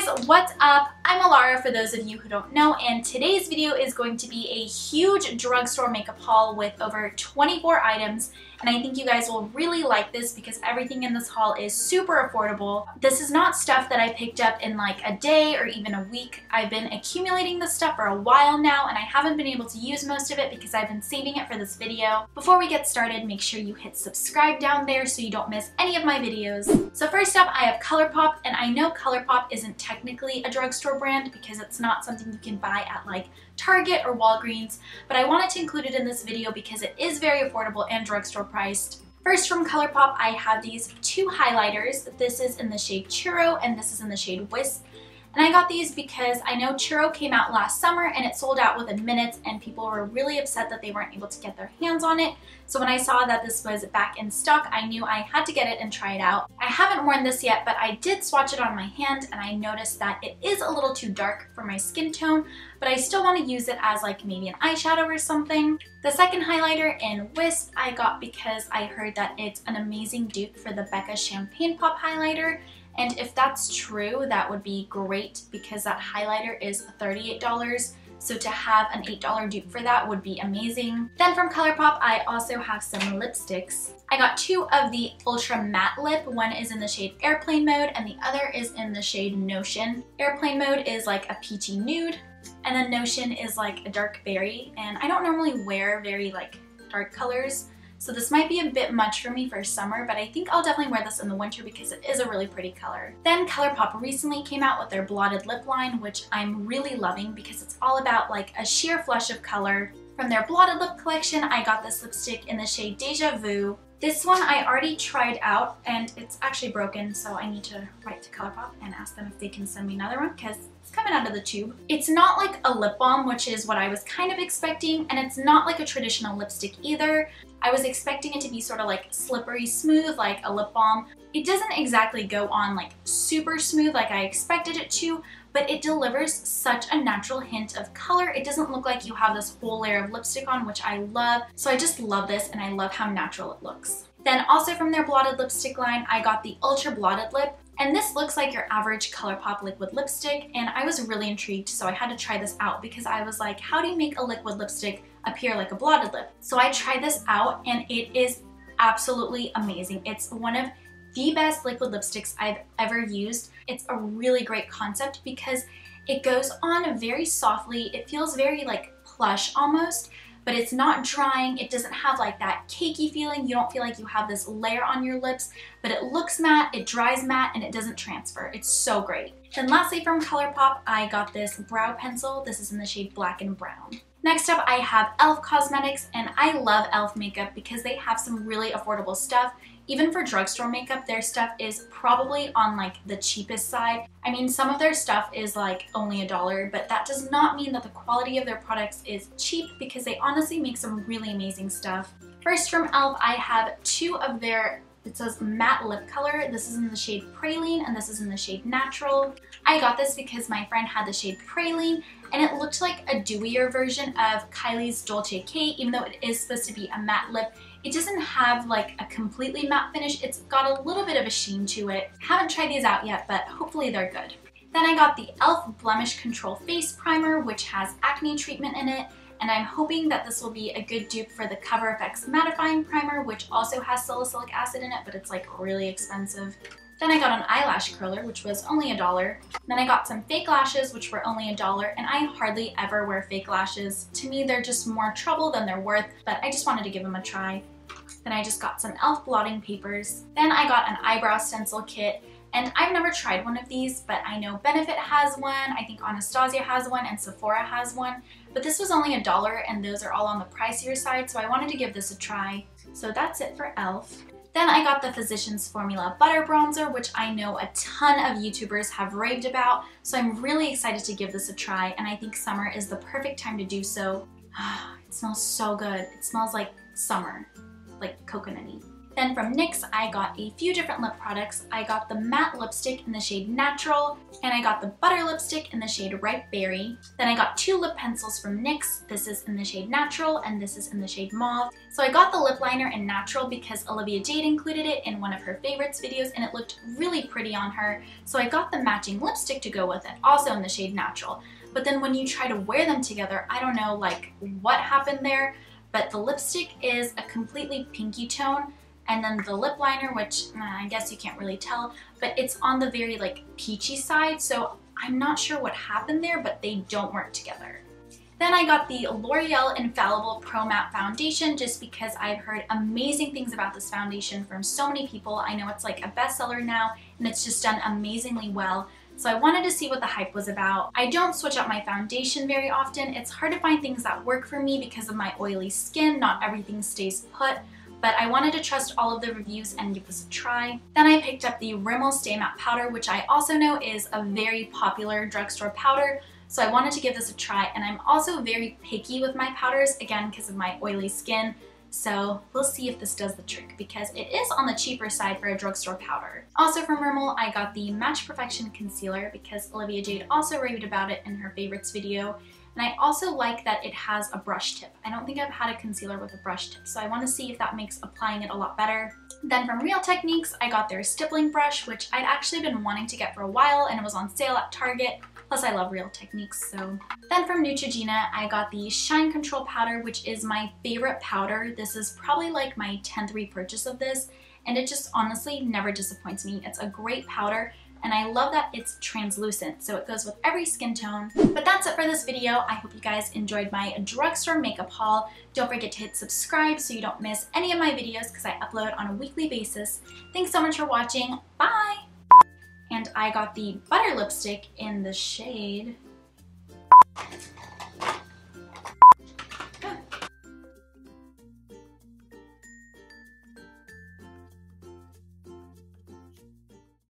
Hey guys, what's up? I'm Alara for those of you who don't know, and today's video is going to be a huge drugstore makeup haul with over 24 items, and I think you guys will really like this because everything in this haul is super affordable. This is not stuff that I picked up in like a day or even a week. I've been accumulating this stuff for a while now, and I haven't been able to use most of it because I've been saving it for this video. Before we get started, make sure you hit subscribe down there so you don't miss any of my videos. So first up, I have Colourpop, and I know Colourpop isn't technically a drugstore brand because it's not something you can buy at like Target or Walgreens, but I wanted to include it in this video because it is very affordable and drugstore priced. First, from Colourpop, I have these two highlighters. This is in the shade Churro and this is in the shade Wisp. And I got these because I know Churro came out last summer and it sold out within minutes and people were really upset that they weren't able to get their hands on it. So when I saw that this was back in stock, I knew I had to get it and try it out. I haven't worn this yet, but I did swatch it on my hand and I noticed that it is a little too dark for my skin tone, but I still want to use it as like maybe an eyeshadow or something. The second highlighter in Wisp I got because I heard that it's an amazing dupe for the Becca Champagne Pop highlighter. And if that's true, that would be great because that highlighter is $38. So to have an $8 dupe for that would be amazing. Then from Colourpop, I also have some lipsticks. I got two of the Ultra Matte Lip. One is in the shade Airplane Mode and the other is in the shade Notion. Airplane Mode is like a peachy nude and then Notion is like a dark berry. And I don't normally wear very like dark colors, so this might be a bit much for me for summer, but I think I'll definitely wear this in the winter because it is a really pretty color. Then Colourpop recently came out with their blotted lip line, which I'm really loving because it's all about like a sheer flush of color. From their blotted lip collection, I got this lipstick in the shade Deja Vu. This one I already tried out and it's actually broken, so I need to write to Colourpop and ask them if they can send me another one because it's coming out of the tube. It's not like a lip balm, which is what I was kind of expecting, and it's not like a traditional lipstick either. I was expecting it to be sort of like slippery smooth like a lip balm. It doesn't exactly go on like super smooth like I expected it to, but it delivers such a natural hint of color. It doesn't look like you have this whole layer of lipstick on, which I love. So I just love this and I love how natural it looks. Then also from their blotted lipstick line, I got the Ultra Blotted Lip. And this looks like your average Colourpop liquid lipstick, and I was really intrigued, so I had to try this out because I was like, how do you make a liquid lipstick appear like a blotted lip? So I tried this out and it is absolutely amazing. It's one of the best liquid lipsticks I've ever used. It's a really great concept because it goes on very softly. It feels very like plush almost, but it's not drying. It doesn't have like that cakey feeling. You don't feel like you have this layer on your lips, but it looks matte, it dries matte, and it doesn't transfer. It's so great. Then lastly from Colourpop, I got this brow pencil. This is in the shade Black and Brown. Next up, I have e.l.f. Cosmetics, and I love e.l.f. makeup because they have some really affordable stuff. Even for drugstore makeup, their stuff is probably on like the cheapest side. I mean, some of their stuff is like only $1, but that does not mean that the quality of their products is cheap because they honestly make some really amazing stuff. First from e.l.f. I have two of their, it says matte lip color. This is in the shade Praline and this is in the shade Natural. I got this because my friend had the shade Praline and it looked like a dewier version of Kylie's Dolce K, even though it is supposed to be a matte lip. It doesn't have like a completely matte finish. It's got a little bit of a sheen to it. Haven't tried these out yet, but hopefully they're good. Then I got the e.l.f. Blemish Control Face Primer, which has acne treatment in it. And I'm hoping that this will be a good dupe for the Cover FX Mattifying Primer, which also has salicylic acid in it, but it's like really expensive. Then I got an eyelash curler, which was only $1. Then I got some fake lashes, which were only $1, and I hardly ever wear fake lashes. To me, they're just more trouble than they're worth, but I just wanted to give them a try. Then I just got some e.l.f. blotting papers. Then I got an eyebrow stencil kit, and I've never tried one of these, but I know Benefit has one, I think Anastasia has one, and Sephora has one. But this was only $1, and those are all on the pricier side, so I wanted to give this a try. So that's it for e.l.f. Then I got the Physicians Formula Butter Bronzer, which I know a ton of YouTubers have raved about, so I'm really excited to give this a try, and I think summer is the perfect time to do so. It smells so good. It smells like summer, like coconutty. Then from NYX, I got a few different lip products. I got the matte lipstick in the shade Natural, and I got the butter lipstick in the shade Ripe Berry. Then I got two lip pencils from NYX. This is in the shade Natural, and this is in the shade Mauve. So I got the lip liner in Natural because Olivia Jade included it in one of her favorites videos, and it looked really pretty on her. So I got the matching lipstick to go with it, also in the shade Natural. But then when you try to wear them together, I don't know like what happened there, but the lipstick is a completely pinky tone. And then the lip liner, which I guess you can't really tell, but it's on the very like peachy side, so I'm not sure what happened there, but they don't work together. Then I got the L'Oreal Infallible Pro Matte Foundation just because I've heard amazing things about this foundation from so many people. I know it's like a bestseller now, and it's just done amazingly well. So I wanted to see what the hype was about. I don't switch up my foundation very often. It's hard to find things that work for me because of my oily skin. Not everything stays put. But I wanted to trust all of the reviews and give this a try. Then I picked up the Rimmel Stay Matte Powder, which I also know is a very popular drugstore powder, so I wanted to give this a try. And I'm also very picky with my powders, again, because of my oily skin. So we'll see if this does the trick because it is on the cheaper side for a drugstore powder. Also from Rimmel, I got the Match Perfection Concealer because Olivia Jade also raved about it in her favorites video. And I also like that it has a brush tip. I don't think I've had a concealer with a brush tip, so I want to see if that makes applying it a lot better. Then from Real Techniques, I got their stippling brush, which I'd actually been wanting to get for a while, and it was on sale at Target. Plus I love Real Techniques, so. Then from Neutrogena, I got the Shine Control Powder, which is my favorite powder. This is probably like my 10th repurchase of this, and it just honestly never disappoints me. It's a great powder. And I love that it's translucent, so it goes with every skin tone. But that's it for this video. I hope you guys enjoyed my drugstore makeup haul. Don't forget to hit subscribe so you don't miss any of my videos because I upload on a weekly basis. Thanks so much for watching. Bye! And I got the butter lipstick in the shade